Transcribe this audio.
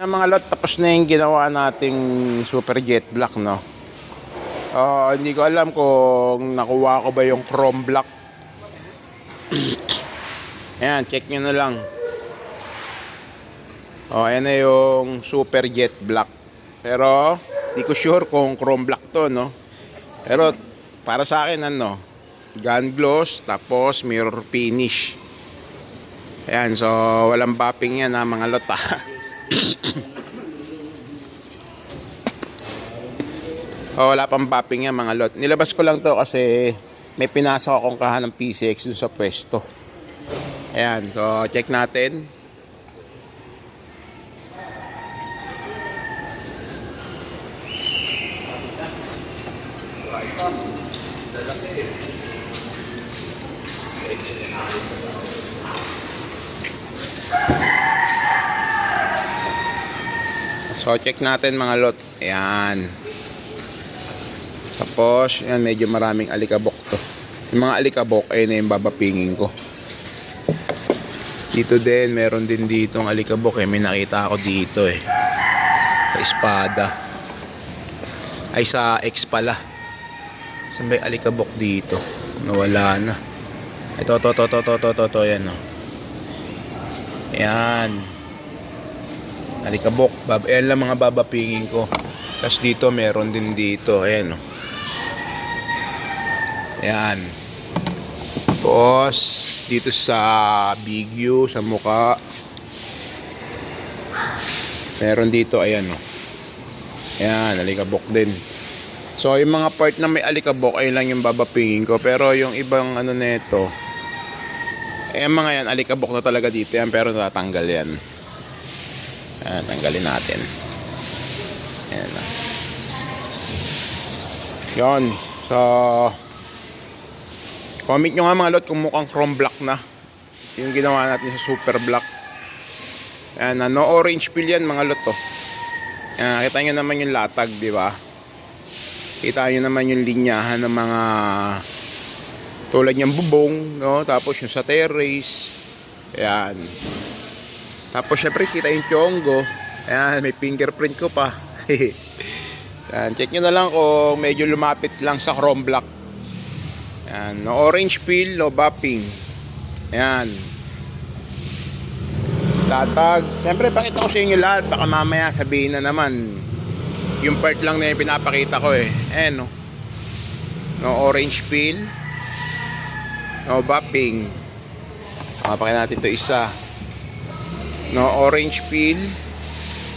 Mga lot, tapos na yung ginawa nating super jet black, no? Hindi ko alam kung nakuha ko ba yung chrome black. Ayan, check nyo na lang. Ayan na yung super jet black. Pero di ko sure kung chrome black to, no? Pero para sa akin, ano, gun gloss tapos mirror finish. Ayan, so walang bapping yan, ha, mga lot, ha. Wala pang bapping yan, mga lot. Nilabas ko lang to kasi may pinasok akong kahan ng PCX dun sa pwesto. Ayan, so check natin. So check natin, mga lot. Ayan. Tapos, yan, medyo maraming alikabok to. Yung mga alikabok, ayun na yung babapingin ko. Dito din, meron din dito ang alikabok, eh. May nakita ako dito, eh. Sa espada. Ay, sa X pala. Saan ba yung alikabok dito? Nawala na. Ito, yan, no. Ayan. Alikabok. Ayan lang mga babapingin ko. Tapos dito, meron din dito. Ayan, no. Ayan. Tapos dito sa Big U, sa mukha, meron dito, ayan, no. Ayan, alikabok din. So yung mga part na may alikabok, ayun lang yung babapingin ko. Pero yung ibang ano nito, mga yan, alikabok na talaga dito yan. Pero natatanggal yan. Ayan, tanggalin natin. Ayan na. Yun. So comment nyo nga, mga lot, kung mukhang chrome black na yung ginawa natin sa super black. Ayan, no orange peel yan, mga lot, to. Ayan, kita nyo naman yung latag, di ba? Kita nyo naman yung linyahan ng mga tulad yung bubong, no? Tapos yung sa terrace. Ayan. Tapos syempre kita yung chongo. Ayan, may fingerprint ko pa. Ayan, check nyo na lang kung medyo lumapit lang sa chrome black. Ayan, no orange peel, no bapping. Ayan. Latag. Siyempre, pakita ko sa inyo lahat. Baka mamaya sabihin na naman yung part lang na yung pinapakita ko, eh. Ayan, no. No orange peel, no bapping. Pakita natin ito isa. No orange peel,